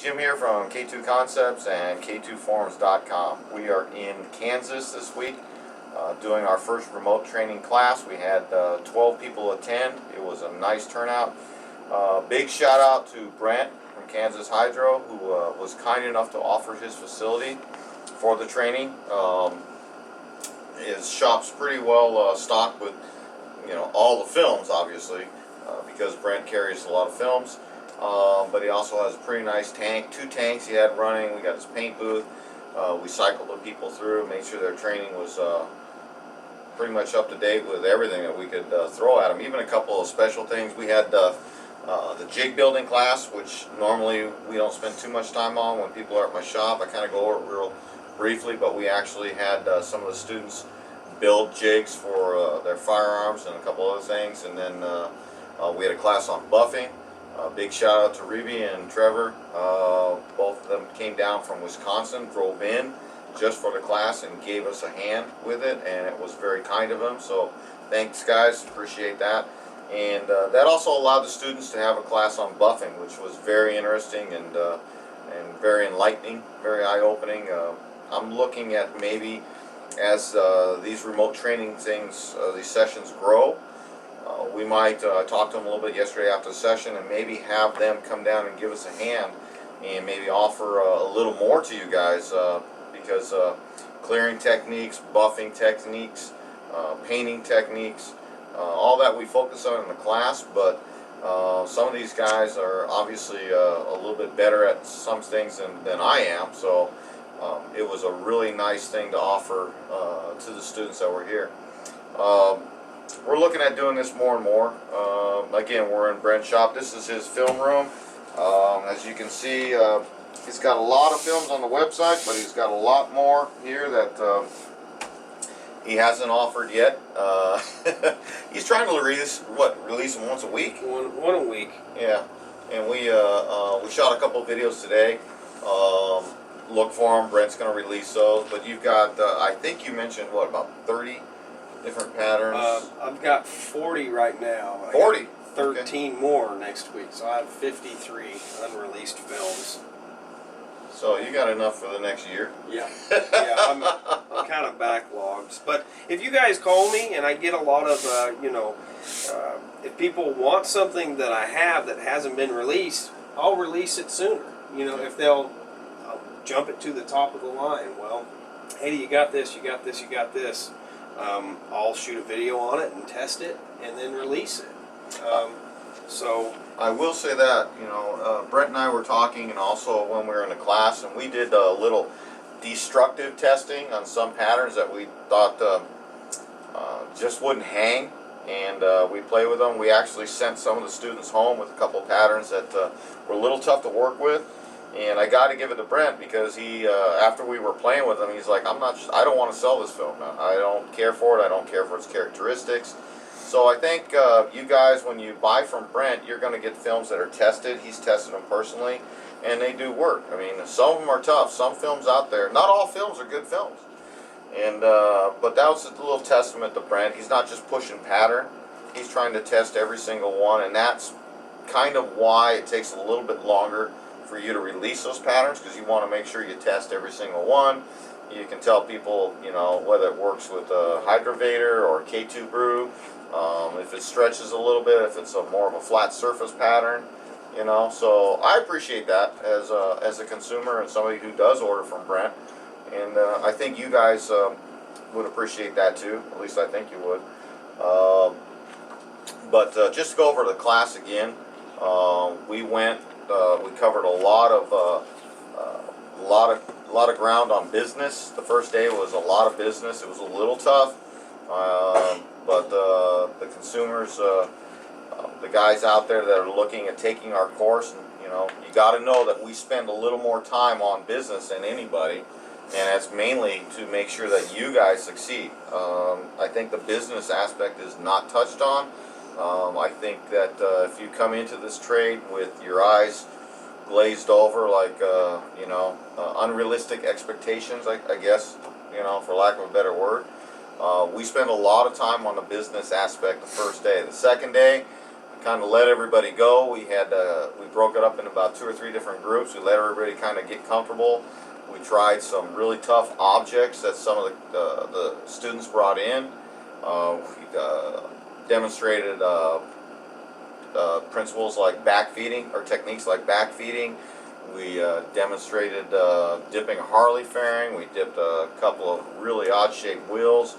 Jim here from K2 Concepts and K2Forums.com. We are in Kansas this week doing our first remote training class. We had 12 people attend. It was a nice turnout. Big shout out to Brent from Kansas Hydro, who was kind enough to offer his facility for the training. His shop's pretty well stocked with all the films, obviously, because Brent carries a lot of films. But he also has a pretty nice tank, 2 tanks he had running. We got his paint booth. We cycled the people through, made sure their training was pretty much up to date with everything that we could throw at them. Even a couple of special things. We had the jig building class, which normally we don't spend too much time on when people are at my shop. I kind of go over it real briefly, but we actually had some of the students build jigs for their firearms and a couple other things. And then we had a class on buffing. Big shout out to Reby and Trevor. Both of them came down from Wisconsin, drove in just for the class and gave us a hand with it, and it was very kind of them. So thanks guys, appreciate that. And that also allowed the students to have a class on buffing, which was very interesting and very enlightening, very eye-opening. I'm looking at maybe as these remote training things, these sessions grow, we might talk to them a little bit yesterday after the session and maybe have them come down and give us a hand and maybe offer a little more to you guys because clearing techniques, buffing techniques, painting techniques, all that we focus on in the class, but some of these guys are obviously a little bit better at some things than I am, so it was a really nice thing to offer to the students that were here. We're looking at doing this more and more. Again, we're in Brent's shop. This is his film room. As you can see, he's got a lot of films on the website, but he's got a lot more here that he hasn't offered yet. He's trying to release them once a week? One a week. Yeah, and we shot a couple videos today. Look for them. Brent's going to release those. But you've got, I think you mentioned, what, about 30 different patterns? I've got 40 right now. 40? 13 okay. More next week, so I have 53 unreleased films. So you got enough for the next year? Yeah, yeah, I'm kind of backlogged. But if you guys call me and I get a lot of, if people want something that I have that hasn't been released, I'll release it sooner. If they'll jump it to the top of the line. Well, hey, you got this, you got this, you got this. I'll shoot a video on it and test it and then release it. So I will say that, Brent and I were talking, and also when we were in a class, and we did a little destructive testing on some patterns that we thought just wouldn't hang, and we played with them. We actually sent some of the students home with a couple patterns that were a little tough to work with. And I got to give it to Brent because he, after we were playing with him, he's like, I don't want to sell this film. I don't care for it. I don't care for its characteristics. So I think you guys, when you buy from Brent, you're going to get films that are tested. He's tested them personally, and they do work. I mean, some of them are tough. Some films out there, not all films are good films. And but that was a little testament to Brent. He's not just pushing pattern. He's trying to test every single one, and that's kind of why it takes a little bit longer for you to release those patterns, because you want to make sure you test every single one. You can tell people, whether it works with Hydrographics or K2 Brew, if it stretches a little bit, if it's more of a flat surface pattern, So I appreciate that as a consumer and somebody who does order from Brent, and I think you guys would appreciate that too. At least I think you would. But just to go over the class again, we went. We covered a lot of ground on business. The first day was a lot of business. It was a little tough, but the consumers, the guys out there that are looking at taking our course, you got to know that we spend a little more time on business than anybody, and that's mainly to make sure that you guys succeed. I think the business aspect is not touched on. I think that if you come into this trade with your eyes glazed over, like unrealistic expectations, I guess, for lack of a better word, we spend a lot of time on the business aspect the first day. The second day, kind of let everybody go. We broke it up in about 2 or 3 different groups. We let everybody kind of get comfortable. We tried some really tough objects that some of the students brought in. We demonstrated principles like backfeeding, or techniques like backfeeding. We demonstrated dipping a Harley fairing. We dipped a couple of really odd-shaped wheels.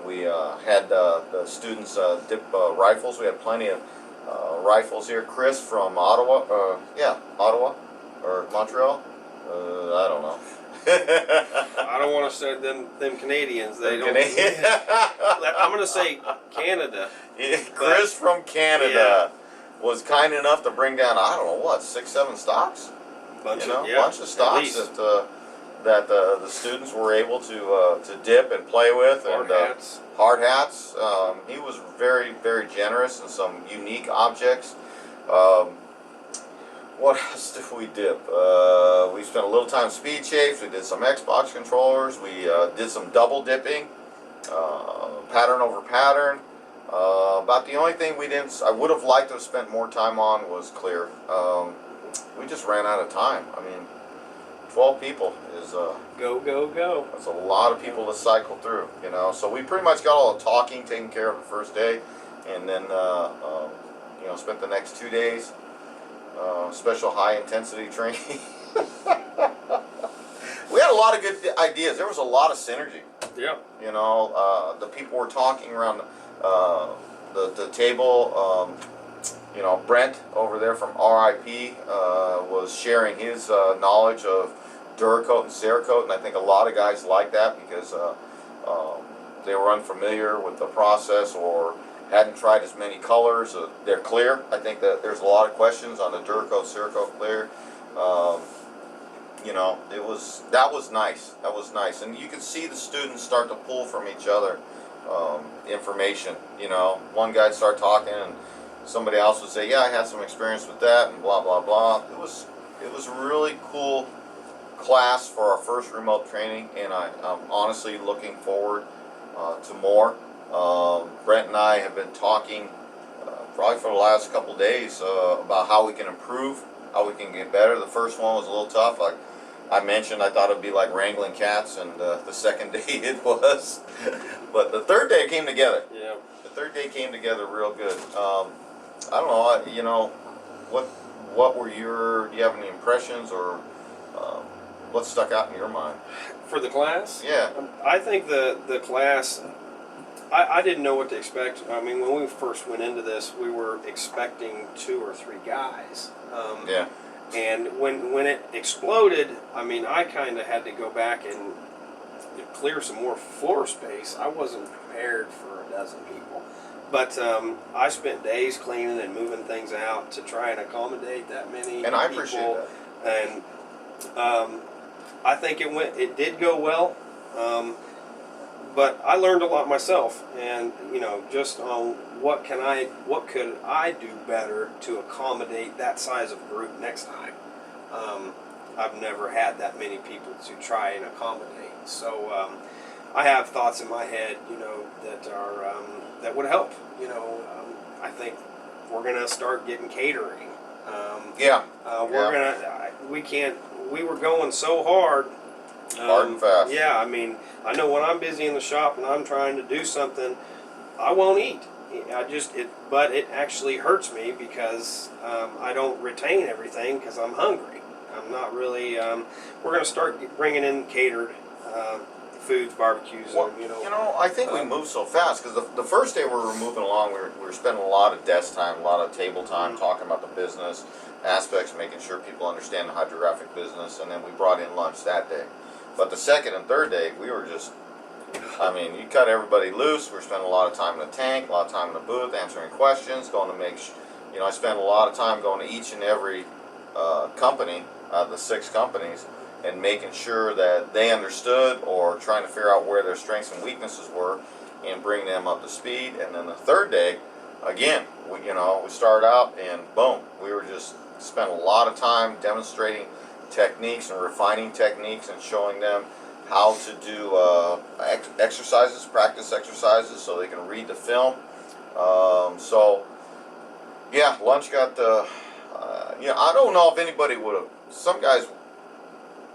We had the students dip rifles. We had plenty of rifles here. Chris from Ottawa, Ottawa or Montreal. I don't know. I don't want to say them Canadians. They don't. I'm going to say Canada. Chris from Canada was kind enough to bring down, I don't know what, 6, 7 stocks. Bunch of stocks that the students were able to dip and play with. Hard hats. He was very, very generous in some unique objects. What else did we dip? We spent a little time speed shapes. We did some Xbox controllers. We did some double dipping, pattern over pattern. About the only thing I would have liked to have spent more time on was clear. We just ran out of time. I mean, 12 people is go. That's a lot of people to cycle through, you know. So we pretty much got all the talking taken care of the first day, and then spent the next 2 days special high intensity training. We had a lot of good ideas. There was a lot of synergy. Yeah. You know, the people were talking around the table. Brent over there from RIP was sharing his knowledge of Duracoat and Cerakote, and I think a lot of guys like that because they were unfamiliar with the process or hadn't tried as many colors. They're clear. I think that there's a lot of questions on the Duracoat, Cerakote clear. That was nice. That was nice, and you could see the students start to pull from each other information. You know, one guy'd start talking, and somebody else would say, "Yeah, I had some experience with that," and blah blah blah. It was a really cool class for our first remote training, and I'm honestly looking forward to more. Brent and I have been talking probably for the last couple days about how we can improve, how we can get better. The first one was a little tough. Like I mentioned, I thought it'd be like wrangling cats, and the second day it was. But the third day came together. Yeah. The third day came together real good. I don't know. What were do you have any impressions or what stuck out in your mind? For the class? Yeah. I think the class, I didn't know what to expect. I mean, when we first went into this, we were expecting 2 or 3 guys. Yeah. And when it exploded, I mean, I kind of had to go back and clear some more floor space. I wasn't prepared for a dozen people. But I spent days cleaning and moving things out to try and accommodate that many people. And I appreciate that. And I think it did go well. But I learned a lot myself, and just on what could I do better to accommodate that size of group next time. I've never had that many people to try and accommodate, so I have thoughts in my head, that would help. I think we're gonna start getting catering. We were going so hard. Hard and fast. Yeah, I mean, I know when I'm busy in the shop and I'm trying to do something, I won't eat. But it actually hurts me because I don't retain everything because I'm hungry. I'm not really. We're going to start bringing in catered foods, barbecues. Well, I think we moved so fast because the first day we were moving along. We were spending a lot of desk time, a lot of table time, talking about the business aspects, making sure people understand the hydrographic business, and then we brought in lunch that day. But the second and third day, we were just, you cut everybody loose. We were spending a lot of time in the tank, a lot of time in the booth, answering questions, going to I spent a lot of time going to each and every company, the 6 companies, and making sure that they understood or trying to figure out where their strengths and weaknesses were and bring them up to speed. And then the third day, again, we started out and boom, we were just spent a lot of time demonstrating techniques and refining techniques and showing them how to do practice exercises so they can read the film. So Yeah, lunch got, I don't know if anybody would have, some guys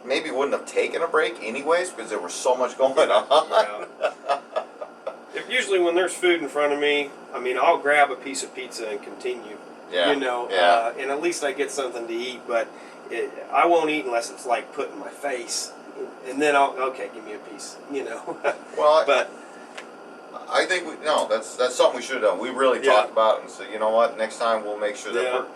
maybe wouldn't have taken a break anyways because there was so much going on. Yeah. If usually when there's food in front of me, I mean, I'll grab a piece of pizza and continue. Yeah. You know, Yeah. and at least I get something to eat. But I won't eat unless it's like put in my face, and then okay, give me a piece. You know. Well, but I think that's something we should have done. We really talked about it and said, you know what, next time we'll make sure that we're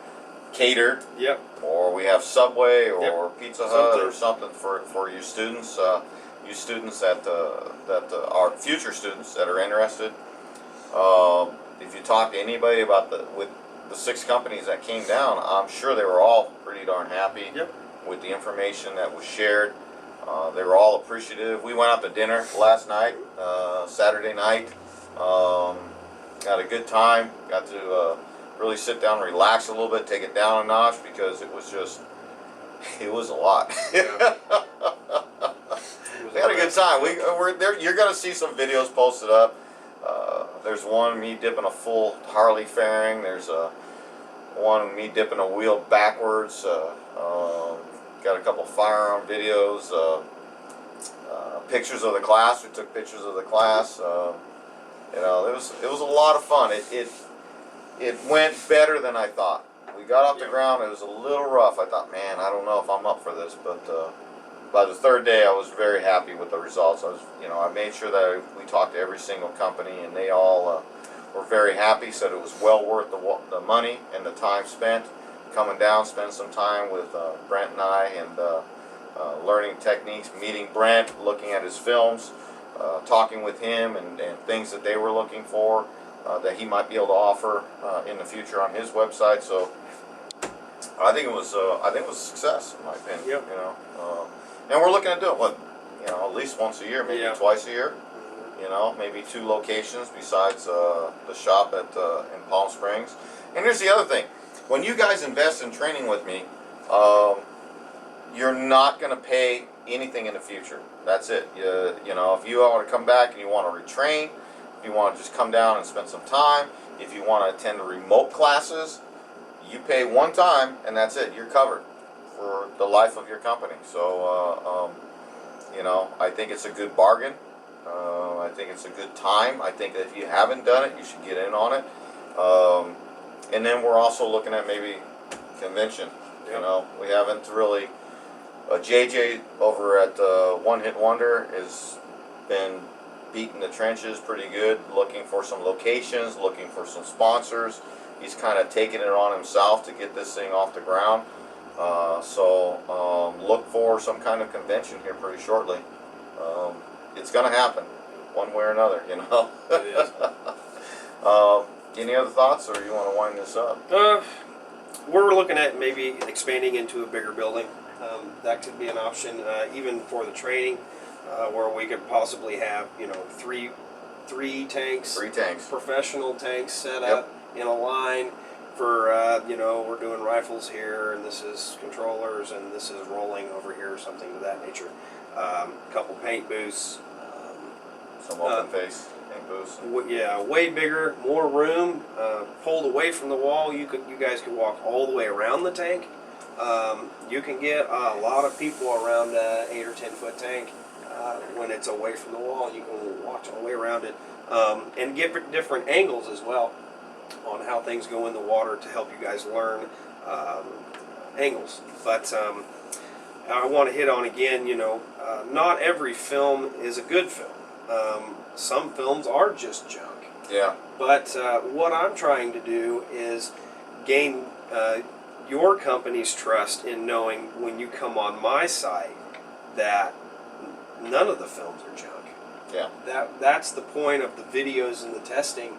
catered. Yep. Or we have Subway or Pizza Hut or something for you students. You students that are future students that are interested. If you talk to anybody about with the 6 companies that came down, I'm sure they were all pretty darn happy with the information that was shared. They were all appreciative. We went out to dinner last night, Saturday night. Had a good time. Got to really sit down and relax a little bit, take it down a notch because it was a lot. We had a good time. We're there. You're going to see some videos posted up. There's one me dipping a full Harley fairing. There's one me dipping a wheel backwards. Got a couple firearm videos. Pictures of the class. We took pictures of the class. It was a lot of fun. It went better than I thought. We got off the ground. It was a little rough. I thought, man, I don't know if I'm up for this, but by the 3rd day, I was very happy with the results. I made sure that we talked to every single company, and they all were very happy. Said it was well worth the money and the time spent coming down, spending some time with Brent and I, and learning techniques, meeting Brent, looking at his films, talking with him, and things that they were looking for that he might be able to offer in the future on his website. So I think it was a success in my opinion. Yep. And we're looking at doing at least once a year, maybe twice a year. Maybe 2 locations besides the shop in Palm Springs. And here's the other thing: when you guys invest in training with me, you're not going to pay anything in the future. That's it. If you want to come back and you want to retrain, if you want to just come down and spend some time, if you want to attend the remote classes, you pay one time and that's it. You're covered for the life of your company. So, I think it's a good bargain. I think it's a good time. I think that if you haven't done it, you should get in on it. And then we're also looking at maybe convention. We haven't really. JJ over at One Hit Wonder has been beating the trenches pretty good, looking for some locations, looking for some sponsors. He's kind of taking it on himself to get this thing off the ground. So look for some kind of convention here pretty shortly. It's going to happen one way or another, It is. Any other thoughts, or you want to wind this up? We're looking at maybe expanding into a bigger building. That could be an option, even for the training, where we could possibly have, three tanks, professional tanks set up in a line for, we're doing rifles here, and this is controllers, and this is rolling over here, or something of that nature. A couple paint booths. Some open face paint booths. Yeah, way bigger, more room, pulled away from the wall. You guys could walk all the way around the tank. You can get a lot of people around an 8 or 10 foot tank when it's away from the wall. You can watch all the way around it and get different angles as well on how things go in the water to help you guys learn angles. But I want to hit on again, not every film is a good film. Some films are just junk. Yeah. But what I'm trying to do is gain your company's trust in knowing when you come on my site that none of the films are junk. Yeah. That's the point of the videos and the testing.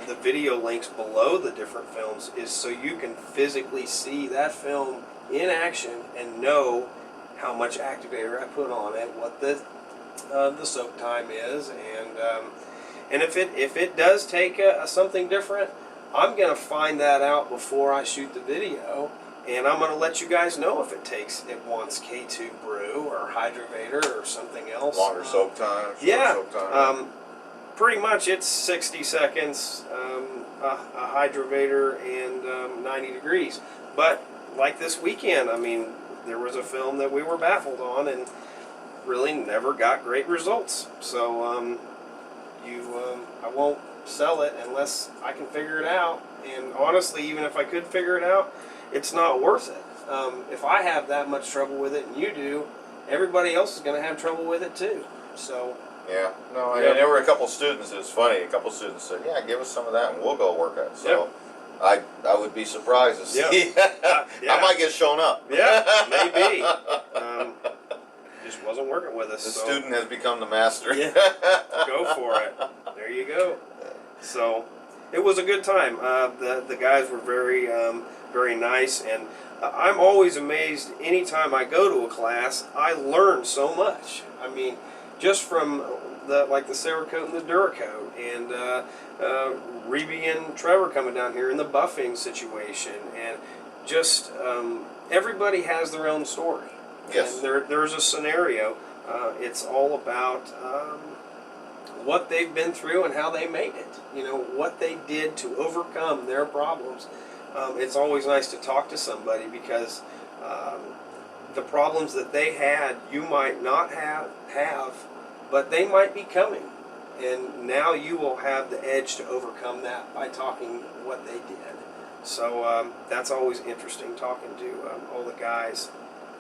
The video links below the different films is so you can physically see that film in action and know how much activator I put on it, what the soak time is, and if it does take something different, I'm going to find that out before I shoot the video, and I'm going to let you guys know if it wants K2 brew or Hydrographics or something else. Longer soak time, yeah. soak time. pretty much it's 60 seconds, a hydrovator, and 90 degrees. But like this weekend, I mean, there was a film that we were baffled on and really never got great results. So I won't sell it unless I can figure it out. And honestly, even if I could figure it out, it's not worth it. If I have that much trouble with it and you do, everybody else is going to have trouble with it too. So Yeah, no, Yep. and there were a couple students. It's funny. A couple students said, "Yeah, give us some of that, and we'll go work it." So, I would be surprised to see. Yeah. I might get shown up. Yeah, maybe. Just wasn't working with us. The so. student has become the master. Yeah, go for it. There you go. So, it was a good time. The guys were very nice, and I'm always amazed. Anytime I go to a class, I learn so much. I mean, just from the Cerakote and the Duracoat, and Reby and Trevor coming down here in the buffing situation, and just everybody has their own story. Yes. And there's a scenario. It's all about what they've been through and how they made it. You know, what they did to overcome their problems. It's always nice to talk to somebody because the problems that they had, you might not have, but they might be coming. And now you will have the edge to overcome that by talking what they did. So that's always interesting, talking to all the guys.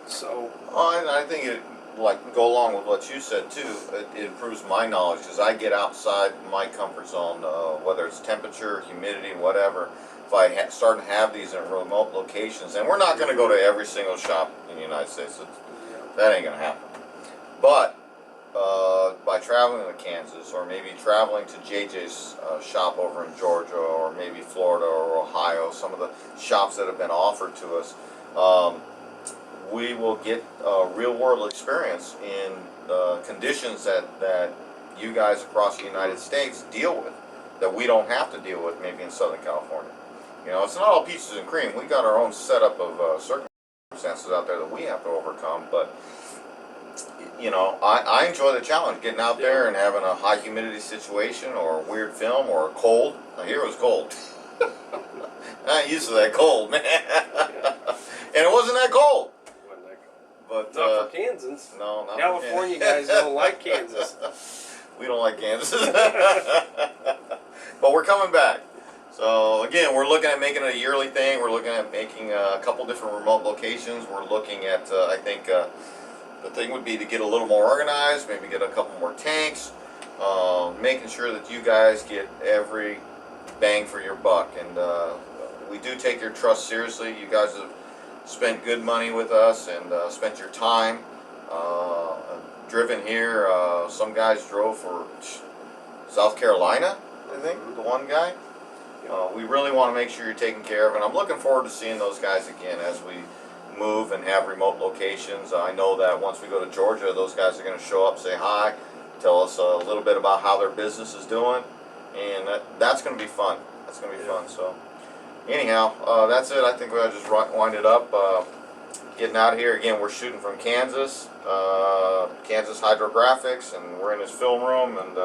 So. Oh, and I think it go along with what you said too. It improves my knowledge because I get outside my comfort zone, whether it's temperature, humidity, whatever. If I start to have these in remote locations, and we're not going to go to every single shop in the United States. That ain't going to happen. But by traveling to Kansas, or maybe traveling to JJ's shop over in Georgia, or maybe Florida or Ohio, some of the shops that have been offered to us, we will get real world experience in conditions that you guys across the United States deal with, that we don't have to deal with maybe in Southern California. You know, it's not all peaches and cream. We got our own setup of circumstances out there that we have to overcome, but you know, I enjoy the challenge, getting out there and having a high humidity situation, or a weird film, or a cold. Now, here it was cold. I ain't used to that cold, man. And it wasn't that cold. But not for Kansas. No, not California guys don't like Kansas. We don't like Kansas. But we're coming back. So again, we're looking at making it a yearly thing. We're looking at making a couple different remote locations. We're looking at, I think, the thing would be to get a little more organized, maybe get a couple more tanks, making sure that you guys get every bang for your buck. And we do take your trust seriously. You guys have spent good money with us and spent your time, driven here. Some guys drove for South Carolina, I think, the one guy. We really want to make sure you're taken care of, and I'm looking forward to seeing those guys again as we move and have remote locations. I know that once we go to Georgia, those guys are going to show up, say hi, tell us a little bit about how their business is doing, and that's going to be fun. That's going to be fun. So anyhow, that's it. I think we'll just wind it up. Getting out of here again. We're shooting from Kansas, Kansas Hydrographics, and we're in his film room, and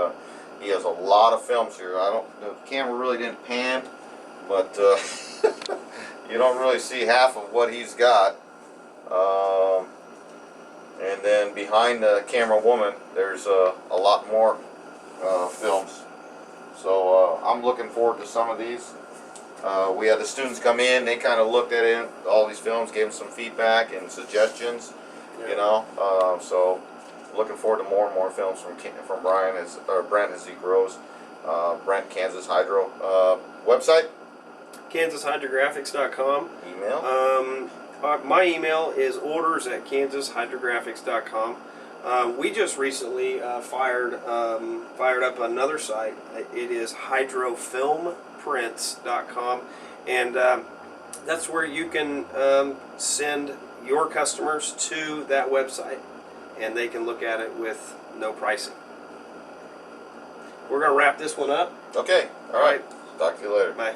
he has a lot of films here. The camera really didn't pan, but you don't really see half of what he's got. And then behind the camera woman, there's a lot more films. So I'm looking forward to some of these. We had the students come in, they kind of looked at it, all these films, gave them some feedback and suggestions, you know. So looking forward to more and more films from Brian or Brent as he grows. Brent, Kansas Hydro. Website? KansasHydrographics.com. Email? My email is orders@KansasHydrographics.com. We just recently fired up another site. It is hydrofilmprints.com, and that's where you can send your customers to that website, and they can look at it with no pricing. We're going to wrap this one up. Okay, all right. Talk to you later. Bye.